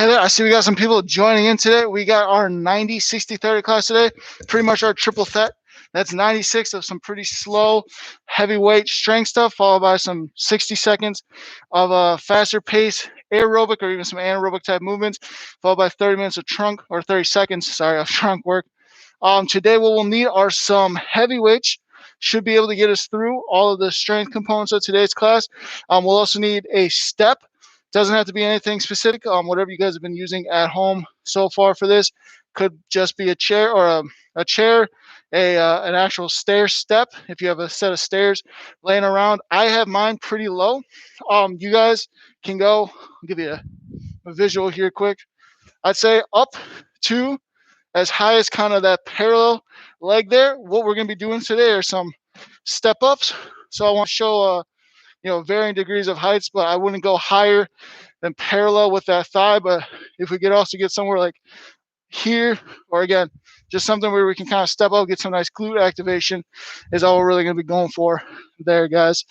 Hey there, I see we got some people joining in today. We got our 90, 60, 30 class today, pretty much our triple threat. That's 96 of some pretty slow, heavyweight strength stuff, followed by some 60 seconds of a faster pace aerobic or even some anaerobic type movements, followed by 30 minutes of trunk, or 30 seconds, sorry, of trunk work. Today what we'll need are some heavyweights. Should be able to get us through all of the strength components of today's class. We'll also need a step. Doesn't have to be anything specific. Whatever you guys have been using at home so far for this, could just be a chair or a chair, an actual stair step. If you have a set of stairs laying around, I have mine pretty low. You guys can go. I'll give you a visual here quick. I'd say up to as high as kind of that parallel leg there. What we're going to be doing today are some step ups. So I want to show varying degrees of heights, but I wouldn't go higher than parallel with that thigh. But if we could also get somewhere like here, or again, just something where we can kind of step up, get some nice glute activation, is all we're really going to be going for there, guys.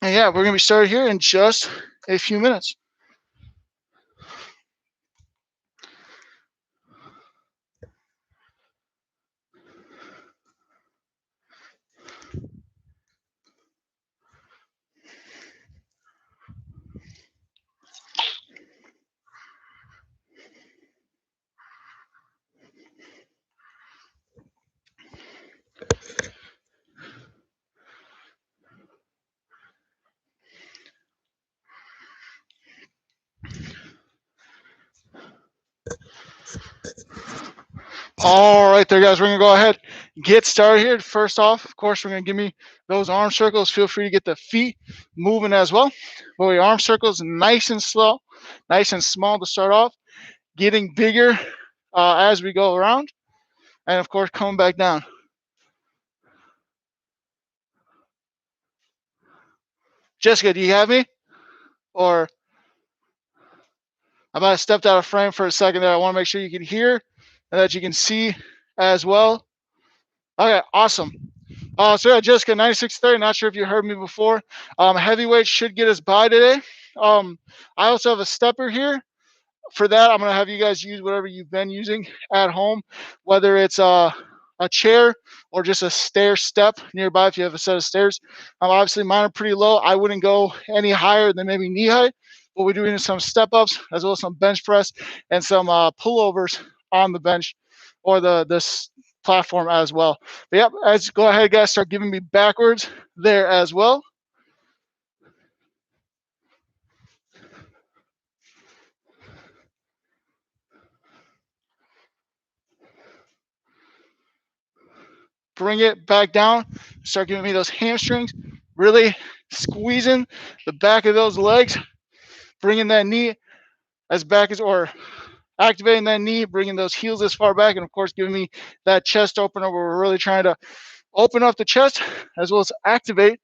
And yeah, we're going to be started here in just a few minutes. All right there, guys, we're going to go ahead and get started here. First off, of course, we're going to give me those arm circles. Feel free to get the feet moving as well. Well, your arm circles nice and slow, nice and small to start off, getting bigger as we go around, and of course, coming back down. Jessica, do you have me? Or I might have stepped out of frame for a second there. I want to make sure you can hear and that you can see as well. Okay, awesome. So yeah, Jessica, 9630. Not sure if you heard me before. Heavyweight should get us by today. I also have a stepper here. For that, I'm going to have you guys use whatever you've been using at home, whether it's a chair or just a stair step nearby if you have a set of stairs. Obviously, mine are pretty low. I wouldn't go any higher than maybe knee height, but we're doing some step ups as well as some bench press and some pullovers on the bench or this platform as well. But yep, go ahead, guys, start giving me backwards there as well. Bring it back down. Start giving me those hamstrings. Really squeezing the back of those legs. Bringing that knee as back as, or activating that knee, bringing those heels as far back, and of course giving me that chest opener where we're really trying to open up the chest as well as activate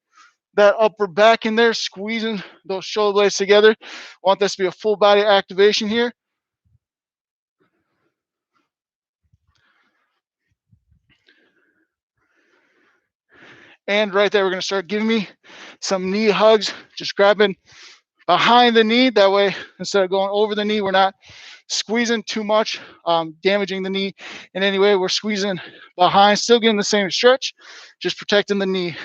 that upper back in there, squeezing those shoulder blades together. I want this to be a full body activation here. And right there, we're going to start giving me some knee hugs, just grabbing behind the knee. That way, instead of going over the knee, we're not squeezing too much, damaging the knee in any way. We're squeezing behind, still getting the same stretch, just protecting the knee.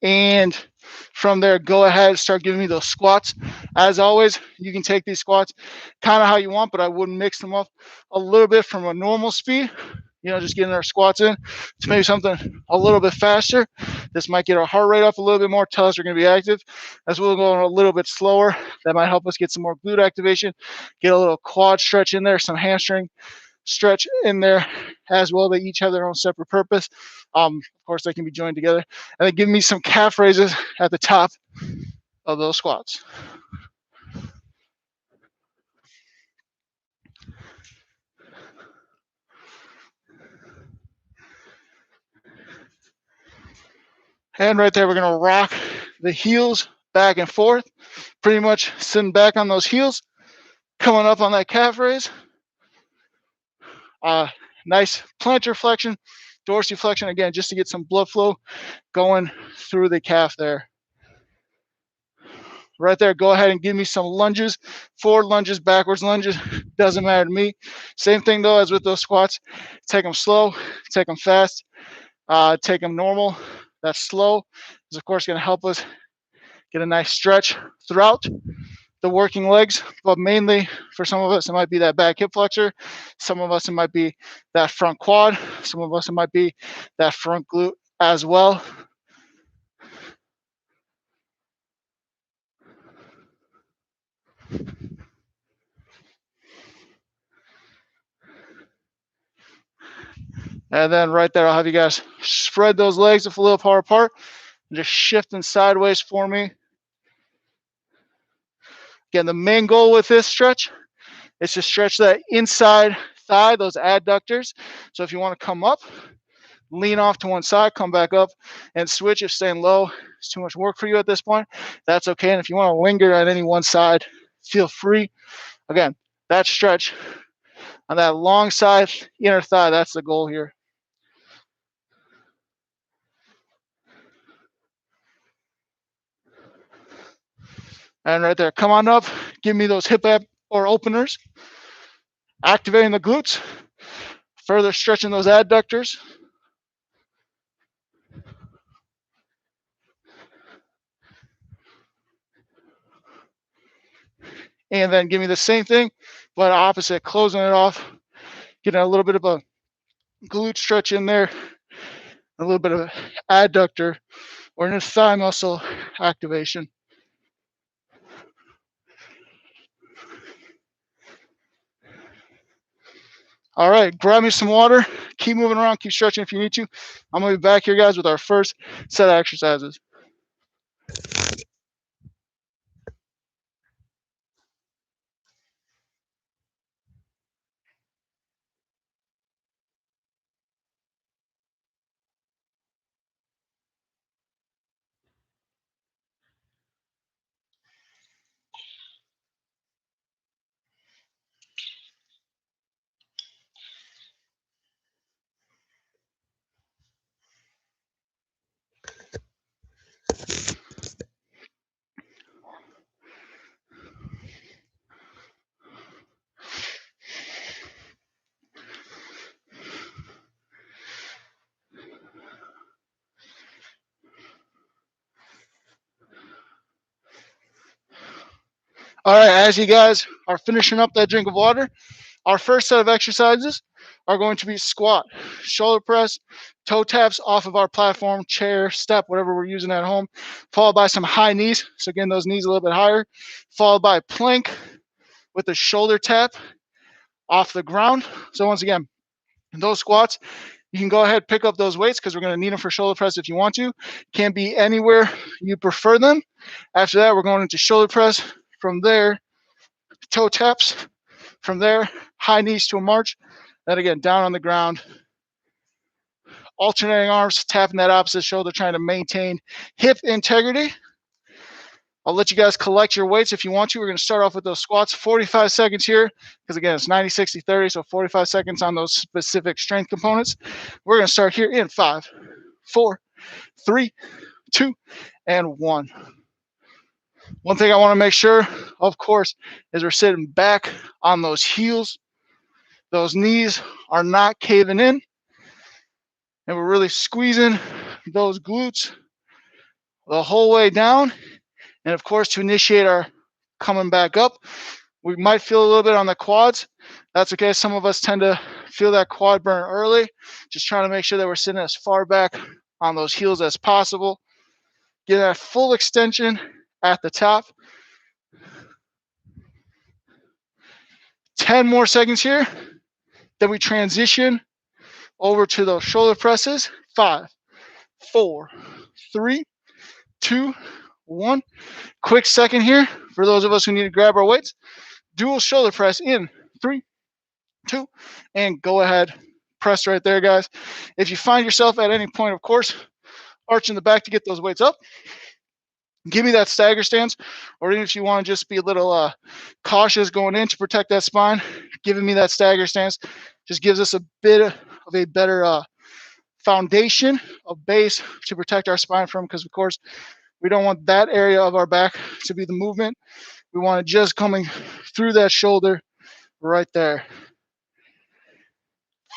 And from there, go ahead and start giving me those squats. As always, you can take these squats kind of how you want, but I wouldn't mix them up a little bit from a normal speed. Just getting our squats in to maybe something a little bit faster. This might get our heart rate up a little bit more, tell us we're going to be active. As we'll go a little bit slower, that might help us get some more glute activation, get a little quad stretch in there, some hamstring stretch in there as well. They each have their own separate purpose. Of course, they can be joined together. And then give me some calf raises at the top of those squats. And right there, we're going to rock the heels back and forth, pretty much sitting back on those heels, coming up on that calf raise. Nice plantar flexion, dorsiflexion, again, just to get some blood flow going through the calf there. right there. Go ahead and give me some lunges, forward lunges, backwards lunges, doesn't matter to me. Same thing though as with those squats. Take them slow, take them fast, take them normal. That's slow is of course going to help us get a nice stretch throughout the working legs, but mainly for some of us, it might be that back hip flexor. Some of us, it might be that front quad. Some of us, it might be that front glute as well. And then right there, I'll have you guys spread those legs a little far apart and just shifting sideways for me. Again, the main goal with this stretch is to stretch that inside thigh, those adductors. So if you want to come up, lean off to one side, come back up and switch. If staying low is too much work for you at this point, that's okay. And if you want to linger at any one side, feel free. Again, that stretch on that long side, inner thigh, that's the goal here. And right there, come on up, give me those hip ab or openers, activating the glutes, further stretching those adductors. And then give me the same thing, but opposite, closing it off, getting a little bit of a glute stretch in there, a little bit of adductor or inner thigh muscle activation. All right, grab me some water, keep moving around, keep stretching if you need to. I'm gonna be back here, guys, with our first set of exercises. All right, as you guys are finishing up that drink of water, our first set of exercises are going to be squat, shoulder press, toe taps off of our platform, chair, step, whatever we're using at home, followed by some high knees. So again, those knees a little bit higher, followed by plank with a shoulder tap off the ground. So once again, those squats, you can go ahead, pick up those weights because we're going to need them for shoulder press if you want to. Can be anywhere you prefer them. After that, we're going into shoulder press. From there, toe taps. From there, high knees to a march. Then again, down on the ground. Alternating arms, tapping that opposite shoulder, trying to maintain hip integrity. I'll let you guys collect your weights if you want to. We're going to start off with those squats, 45 seconds here, because again, it's 90, 60, 30, so 45 seconds on those specific strength components. We're going to start here in 5, 4, 3, 2, and 1. One thing I want to make sure, of course, is we're sitting back on those heels. Those knees are not caving in. And we're really squeezing those glutes the whole way down. And of course, to initiate our coming back up, we might feel a little bit on the quads. That's okay. Some of us tend to feel that quad burn early. Just trying to make sure that we're sitting as far back on those heels as possible. Get that full extension at the top. 10 more seconds here. Then we transition over to those shoulder presses. 5, 4, 3, 2, 1. Quick second here for those of us who need to grab our weights. Dual shoulder press in 3, 2, and go ahead. Press right there, guys. If you find yourself at any point, of course, arching the back to get those weights up, give me that stagger stance, or even if you want to just be a little cautious going in to protect that spine, giving me that stagger stance just gives us a bit of a better foundation, a base to protect our spine from, because of course We don't want that area of our back to be the movement. We want it just coming through that shoulder right there.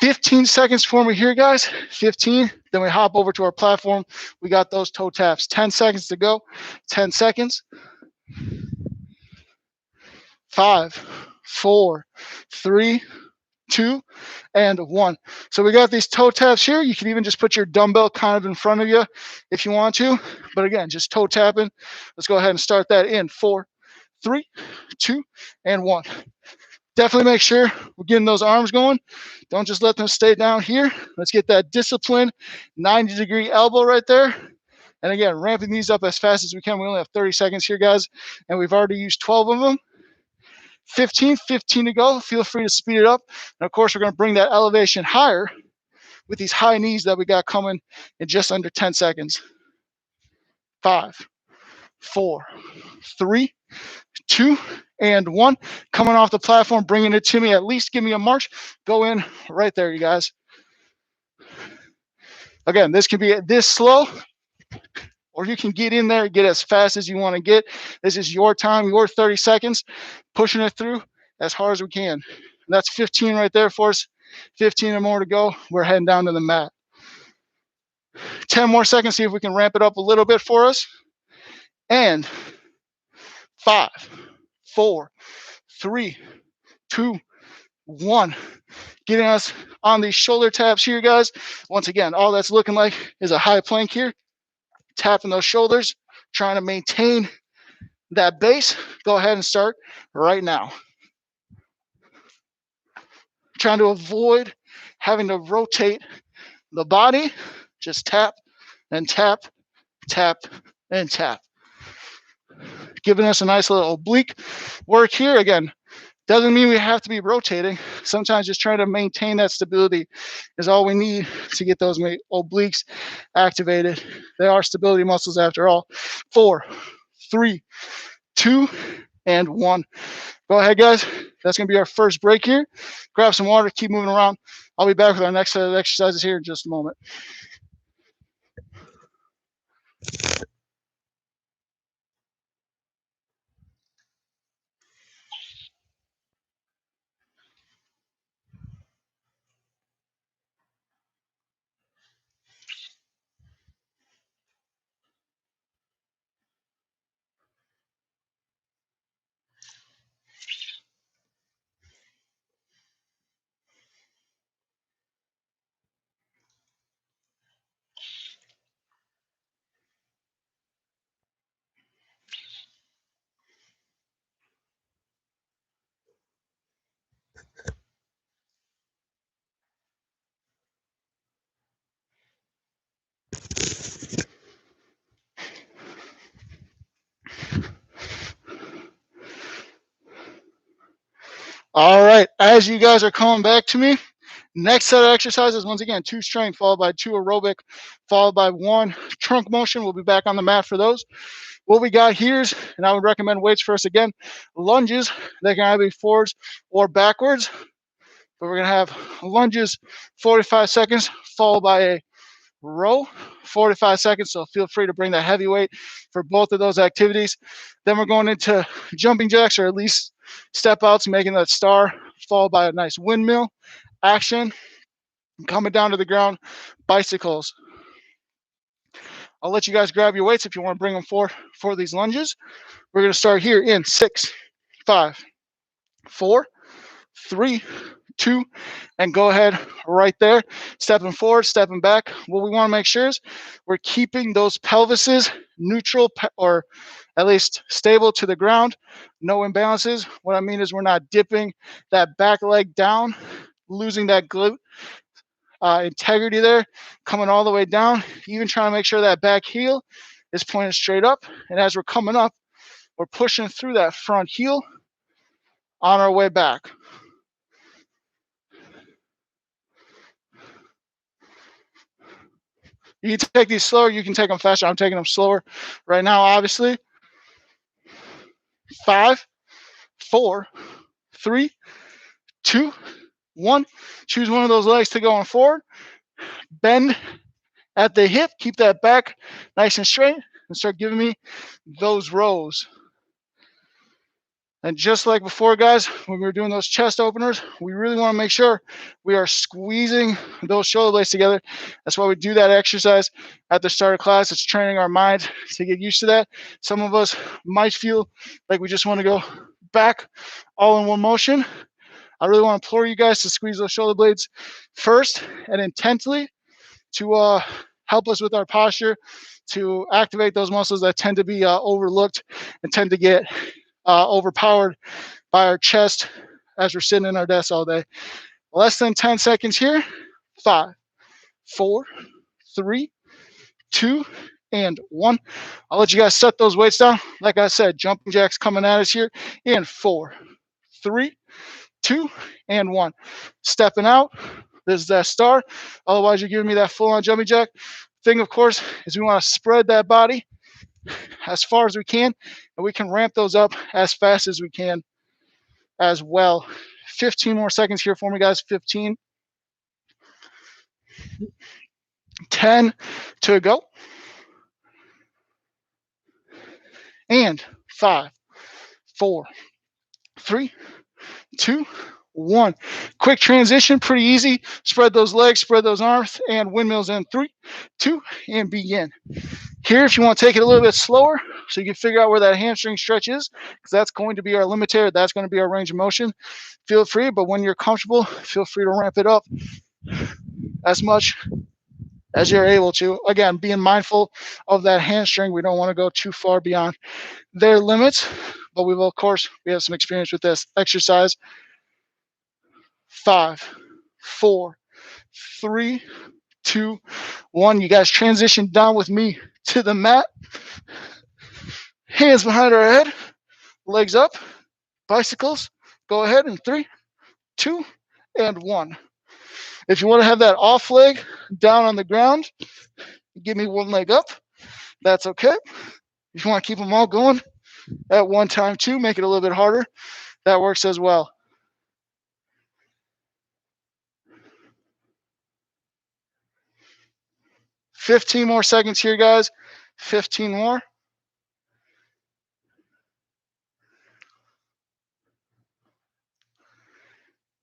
15 seconds for me here, guys. 15. Then we hop over to our platform. We got those toe taps. 10 seconds to go. 10 seconds. 5, 4, 3, 2, and 1. So we got these toe taps here. You can even just put your dumbbell kind of in front of you if you want to. But again, just toe tapping. Let's go ahead and start that in 4, 3, 2, and 1. Definitely make sure we're getting those arms going. Don't just let them stay down here. Let's get that disciplined 90-degree elbow right there. And again, ramping these up as fast as we can. We only have 30 seconds here, guys, and we've already used 12 of them. 15 to go. Feel free to speed it up. And of course, we're going to bring that elevation higher with these high knees that we got coming in just under 10 seconds. 5, 4, 3, 2, and 1. Coming off the platform, bringing it to me. At least give me a march. Go in right there, you guys. Again, this can be this slow, or you can get in there, get as fast as you want to get. This is your time, your 30 seconds, pushing it through as hard as we can. And that's 15 right there for us. 15 or more to go. We're heading down to the mat. 10 more seconds, see if we can ramp it up a little bit for us. And 5, 4, 3, 2, 1. Getting us on these shoulder taps here, guys. Once again, all that's looking like is a high plank here. Tapping those shoulders, trying to maintain that base. Go ahead and start right now. Trying to avoid having to rotate the body. Just tap and tap, tap and tap. Giving us a nice little oblique work here. Again, doesn't mean we have to be rotating. Sometimes just trying to maintain that stability is all we need to get those obliques activated. They are stability muscles after all. 4, 3, 2, and 1. Go ahead, guys. That's going to be our first break here. Grab some water, keep moving around. I'll be back with our next set of exercises here in just a moment. All right, as you guys are coming back to me, next set of exercises, once again, 2 strength, followed by 2 aerobic, followed by 1 trunk motion. We'll be back on the mat for those. What we got here is, and I would recommend weights first again, lunges. They can either be forwards or backwards. But we're going to have lunges, 45 seconds, followed by a row, 45 seconds. So feel free to bring that heavy weight for both of those activities. Then we're going into jumping jacks, or at least step outs, making that star, followed by a nice windmill action. Coming down to the ground, bicycles. I'll let you guys grab your weights if you want to bring them for these lunges. We're going to start here in 6, 5, 4, 3, 2, and go ahead right there. Stepping forward, stepping back. What we want to make sure is we're keeping those pelvises neutral, or at least stable to the ground. No imbalances. What I mean is we're not dipping that back leg down, losing that glute integrity there, coming all the way down. Even trying to make sure that back heel is pointed straight up. And as we're coming up, we're pushing through that front heel on our way back. You can take these slower, you can take them faster. I'm taking them slower right now, obviously. 5, 4, 3, 2, 1. Choose one of those legs to go on forward. Bend at the hip, keep that back nice and straight. and start giving me those rows. And just like before, guys, when we were doing those chest openers, we really want to make sure we are squeezing those shoulder blades together. That's why we do that exercise at the start of class. It's training our mind to get used to that. Some of us might feel like we just want to go back all in one motion. I really want to implore you guys to squeeze those shoulder blades first and intently to help us with our posture, to activate those muscles that tend to be overlooked and tend to get overpowered by our chest as we're sitting in our desk all day. Less than 10 seconds here. 5, 4, 3, 2, and 1. I'll let you guys set those weights down. Like I said, jumping jacks coming at us here in 4, 3, 2, and 1. Stepping out. This is that start. Otherwise, you're giving me that full-on jumping jack. Thing, of course, is we want to spread that body as far as we can, and we can ramp those up as fast as we can as well. 15 more seconds here for me, guys. 15. 10 to go. And 5, 4, 3, 2, 1. Quick transition, pretty easy. Spread those legs, spread those arms, and windmills in 3, 2, and begin. Here, if you want to take it a little bit slower, so you can figure out where that hamstring stretch is, because that's going to be our limiter. That's going to be our range of motion. Feel free, but when you're comfortable, feel free to ramp it up as much as you're able to. Again, being mindful of that hamstring. We don't want to go too far beyond their limits, but we will, of course, we have some experience with this exercise. 5, 4, 3, 2, 1. You guys transition down with me to the mat. Hands behind our head, legs up, bicycles. Go ahead in 3, 2, and 1. If you want to have that off leg down on the ground, give me one leg up. That's okay. If you want to keep them all going at one time too, make it a little bit harder. That works as well. $15 more seconds here, guys. 15 more.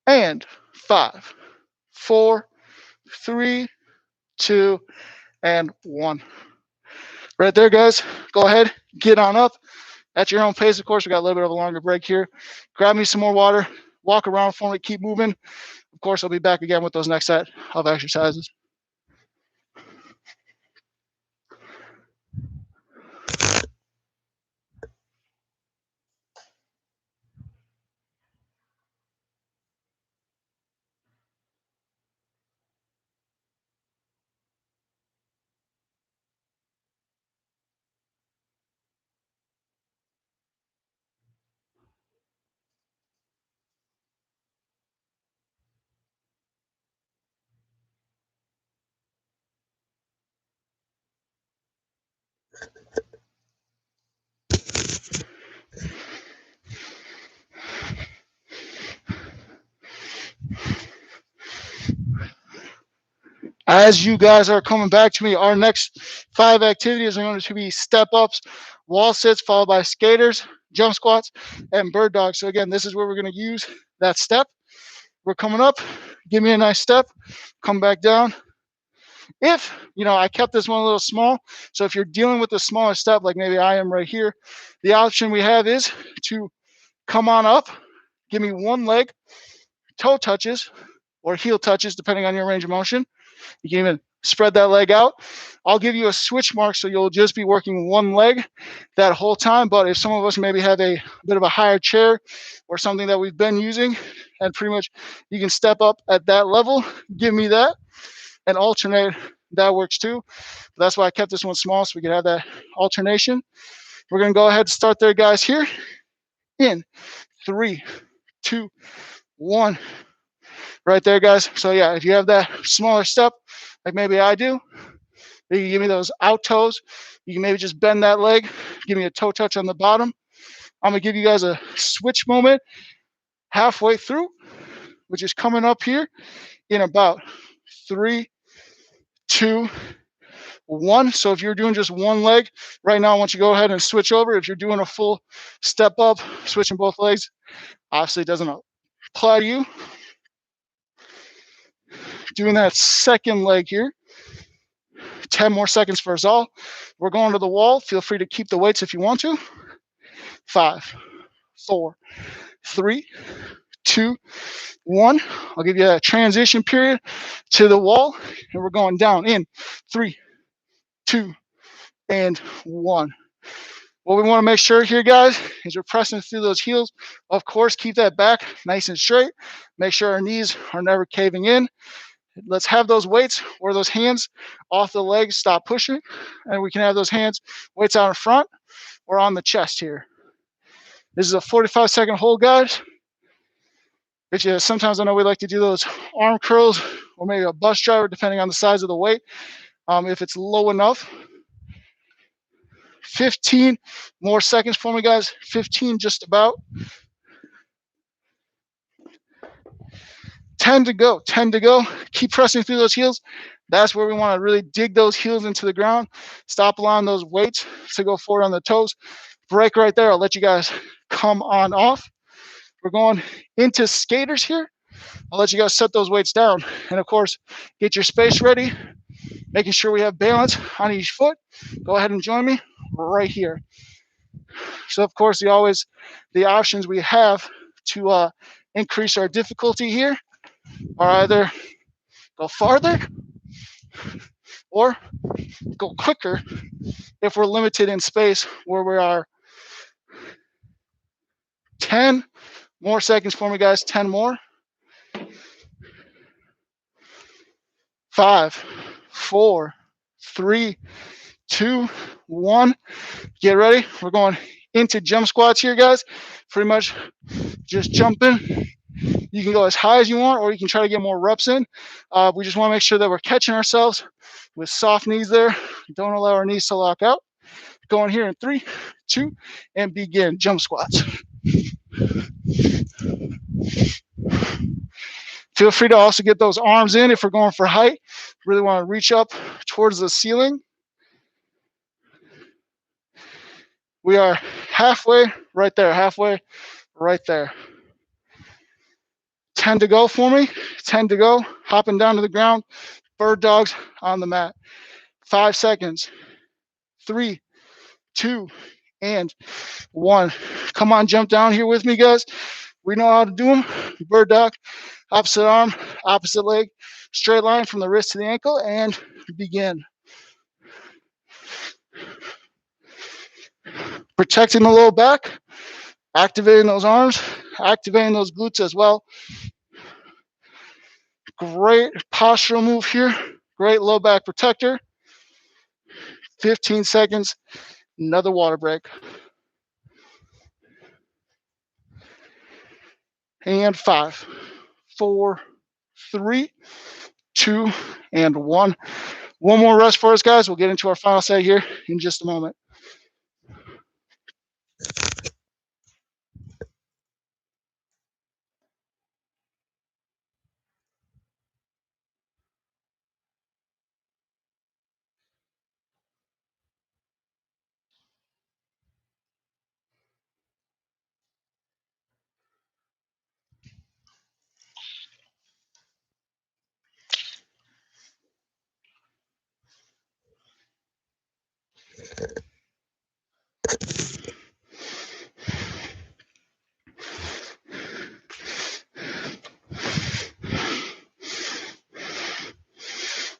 And 5, 4, 3, 2, and 1. Right there, guys. Go ahead, get on up at your own pace. Of course, we got a little bit of a longer break here. Grab me some more water, walk around for me, keep moving. Of course, I'll be back again with those next set of exercises. As you guys are coming back to me, our next 5 activities are going to be step ups, wall sits, followed by skaters, jump squats, and bird dogs. So again, this is where we're going to use that step. We're coming up, give me a nice step, come back down. If, I kept this one a little small, so if you're dealing with a smaller step, like maybe I am right here, the option we have is to come on up, give me one leg, toe touches, or heel touches, depending on your range of motion. You can even spread that leg out. I'll give you a switch mark, so you'll just be working one leg that whole time. But if some of us maybe have a bit of a higher chair or something that we've been using, and pretty much you can step up at that level, give me that and alternate. That works too. But that's why I kept this one small, so we could have that alternation. We're going to go ahead and start there, guys, here in 3, 2, 1. Right there, guys. So yeah, if you have that smaller step, like maybe I do, you can give me those out toes. You can maybe just bend that leg, give me a toe touch on the bottom. I'm gonna give you guys a switch moment halfway through, which is coming up here in about 3, 2, 1. So if you're doing just one leg, right now I want you to go ahead and switch over. If you're doing a full step up, switching both legs, obviously it doesn't apply to you. Doing that second leg here, 10 more seconds for us all. We're going to the wall. Feel free to keep the weights if you want to. 5, 4, 3, 2, 1. I'll give you a transition period to the wall, and we're going down in 3, 2, and 1. What we want to make sure here, guys, is we're pressing through those heels. Of course, keep that back nice and straight. Make sure our knees are never caving in. Let's have those weights or those hands off the legs, stop pushing, and we can have those hands, weights out in front or on the chest here. This is a 45-second hold, guys. Sometimes I know we like to do those arm curls or maybe a bus driver, depending on the size of the weight. If it's low enough. 15 more seconds for me, guys. 15 just about. 10 to go. 10 to go. Keep pressing through those heels. That's where we want to really dig those heels into the ground. Stop allowing those weights to go forward on the toes. Break right there. I'll let you guys come on off. We're going into skaters here. I'll let you guys set those weights down. And of course, get your space ready, making sure we have balance on each foot. Go ahead and join me right here. So of course, the options we have to increase our difficulty here are either go farther or go quicker if we're limited in space, where we are. 10 more seconds for me, guys. 10 more. 5, 4, 3, 2, 1. Get ready. We're going into jump squats here, guys. Pretty much just jumping. You can go as high as you want, or you can try to get more reps in. We just want to make sure that we're catching ourselves with soft knees there. Don't allow our knees to lock out. Going here in 3, 2, and begin jump squats. Feel free to also get those arms in if we're going for height. Really want to reach up towards the ceiling. We are halfway right there, halfway right there. 10 to go for me, 10 to go. Hopping down to the ground, bird dogs on the mat. 5 seconds, 3, 2, and 1. Come on, jump down here with me, guys. We know how to do them. Bird dog, opposite arm, opposite leg, straight line from the wrist to the ankle, and begin. Protecting the low back, activating those arms, activating those glutes as well. Great postural move here. Great low back protector. 15 seconds, another water break. And 5, 4, 3, 2, and 1. One more rest for us, guys. We'll get into our final set here in just a moment.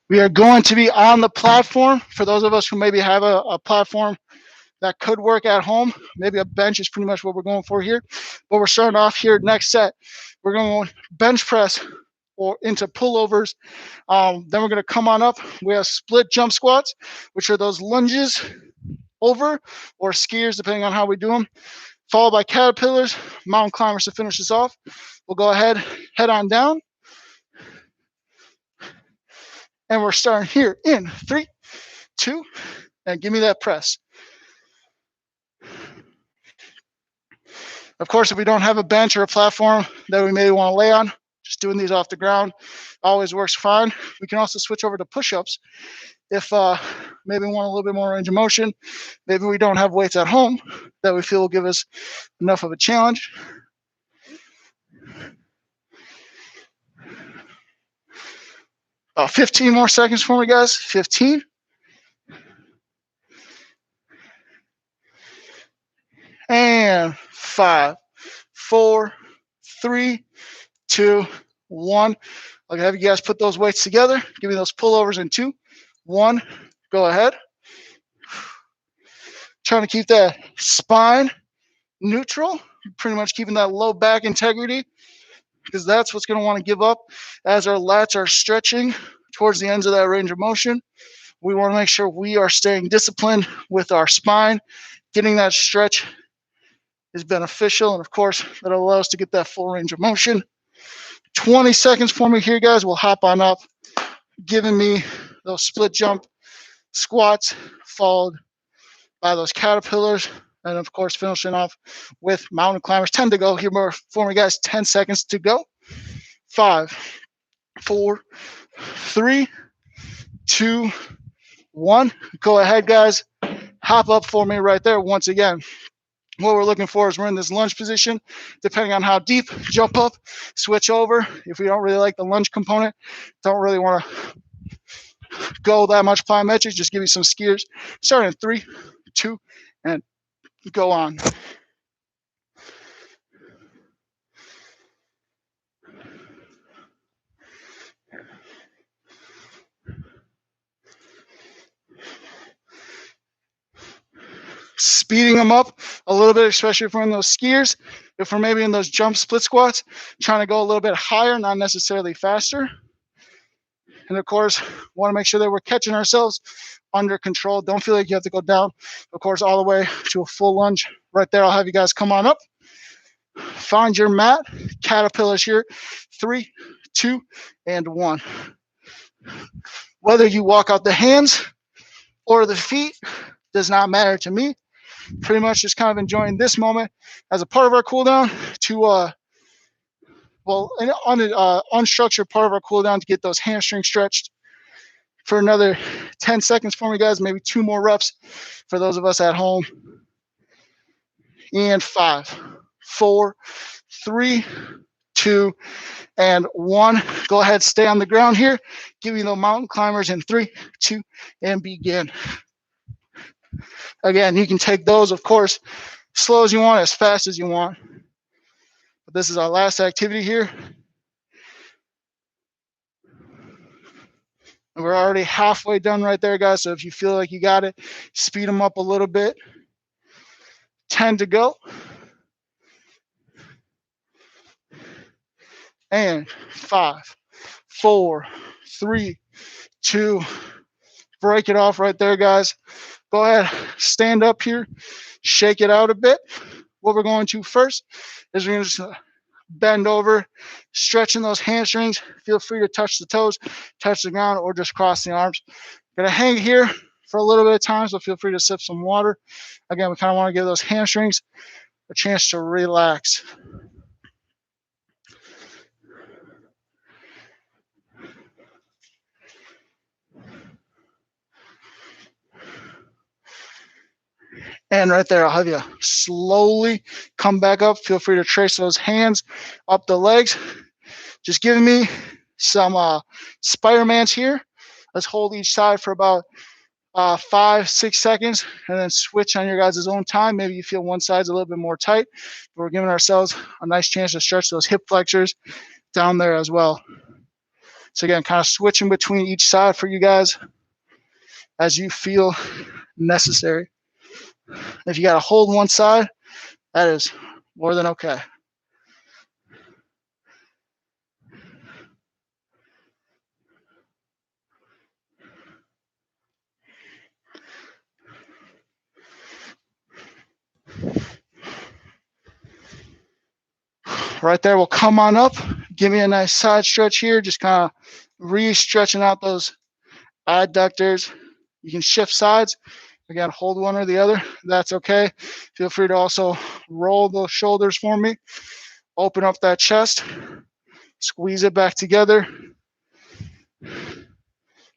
We are going to be on the platform. For those of us who maybe have a platform that could work at home, maybe a bench is pretty much what we're going for here. But we're starting off here, next set. We're going to bench press or into pullovers. Then we're going to come on up. We have split jump squats, which are those lunges over, or skiers, depending on how we do them, followed by caterpillars, mountain climbers to finish this off. We'll go ahead, head on down. And we're starting here in 3, 2, and give me that press. Of course, if we don't have a bench or a platform that we maybe want to lay on, Just doing these off the ground always works fine. We can also switch over to push-ups if maybe we want a little bit more range of motion. Maybe we don't have weights at home that we feel will give us enough of a challenge. About 15 more seconds for me, guys. 15. And 5, 4, 3, 2, 1. I'll have you guys put those weights together. Give me those pullovers in 2, 1. Go ahead. Trying to keep that spine neutral. Pretty much keeping that low back integrity, because that's what's going to want to give up as our lats are stretching towards the ends of that range of motion. We want to make sure we are staying disciplined with our spine. Getting that stretch is beneficial, and of course, that'll allow us to get that full range of motion. 20 seconds for me here, guys. We'll hop on up, giving me those split jump squats, followed by those caterpillars, and of course, finishing off with mountain climbers. 10 to go here for me, guys. 10 seconds to go. 5, 4, 3, 2, 1. Go ahead, guys. Hop up for me right there. Once again, what we're looking for is we're in this lunge position. Depending on how deep, jump up, switch over. If we don't really like the lunge component, don't really want to go that much plyometric, just give you some skiers. Starting in 3, 2, and go on. Speeding them up a little bit, especially if we're in those skiers. If we're maybe in those jump split squats, trying to go a little bit higher, not necessarily faster. And of course, want to make sure that we're catching ourselves under control. Don't feel like you have to go down, of course, all the way to a full lunge. Right there, I'll have you guys come on up. Find your mat. Caterpillars here. 3, 2, and 1. Whether you walk out the hands or the feet does not matter to me. Pretty much just kind of enjoying this moment as a part of our cool down to on an unstructured part of our cool down to get those hamstrings stretched for another 10 seconds for me, guys. Maybe 2 more reps for those of us at home. And 5, 4, 3, 2, and 1. Go ahead, stay on the ground here. Give me the mountain climbers in 3, 2, and begin. Again, you can take those, of course, slow as you want, as fast as you want. But this is our last activity here. And we're already halfway done right there, guys. So if you feel like you got it, speed them up a little bit. 10 to go. And 5, 4, 3, 2. Break it off right there, guys. Go ahead, stand up here, shake it out a bit. What we're going to first is we're going to just bend over, stretching those hamstrings. Feel free to touch the toes, touch the ground, or just cross the arms. Gonna hang here for a little bit of time, so feel free to sip some water. Again, we kind of want to give those hamstrings a chance to relax. And right there, I'll have you slowly come back up. Feel free to trace those hands up the legs. Just giving me some Spider-Mans here. Let's hold each side for about 5, 6 seconds, and then switch on your guys' own time. Maybe you feel one side's a little bit more tight, but we're giving ourselves a nice chance to stretch those hip flexors down there as well. So again, kind of switching between each side for you guys as you feel necessary. If you got to hold one side, that is more than okay. Right there, we'll come on up. Give me a nice side stretch here. Just kind of re-stretching out those adductors. You can shift sides. Again, hold one or the other. That's okay. Feel free to also roll those shoulders for me. Open up that chest. Squeeze it back together.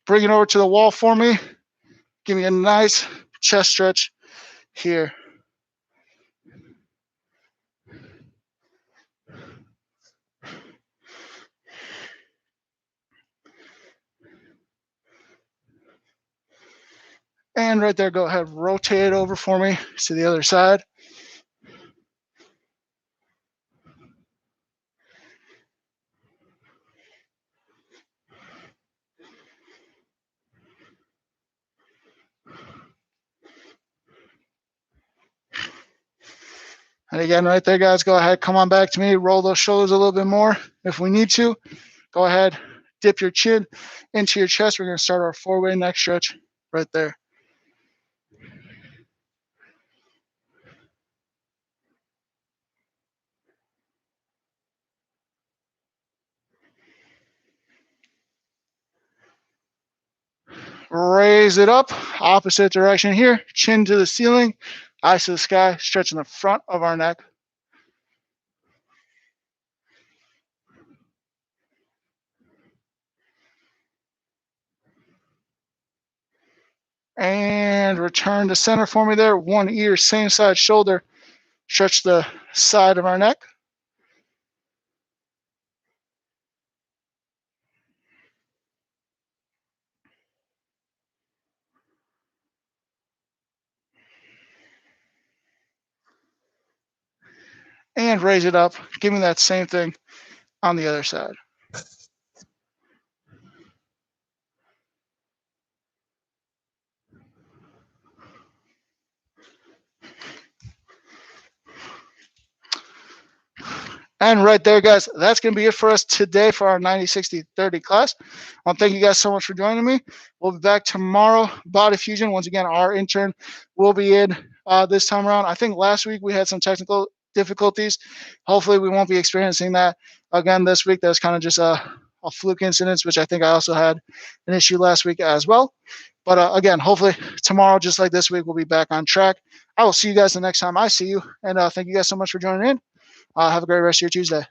Bring it over to the wall for me. Give me a nice chest stretch here. And right there, go ahead, rotate it over for me to the other side. And again, right there, guys, go ahead, come on back to me, roll those shoulders a little bit more if we need to. Go ahead, dip your chin into your chest. We're going to start our four-way neck stretch right there. Raise it up, opposite direction here, chin to the ceiling, eyes to the sky, stretching the front of our neck. And return to center for me there. One ear, same side shoulder. Stretch the side of our neck. And raise it up. Give me that same thing on the other side. And right there, guys, that's going to be it for us today for our 90-60-30 class. Thank you guys so much for joining me. We'll be back tomorrow. Body Fusion, once again, our intern will be in this time around. I think last week we had some technical difficulties. Hopefully we won't be experiencing that again this week. That was kind of just a fluke incident, which I think I also had an issue last week as well. But again, hopefully tomorrow, just like this week, we'll be back on track. I will see you guys the next time I see you. And thank you guys so much for joining in. Have a great rest of your Tuesday.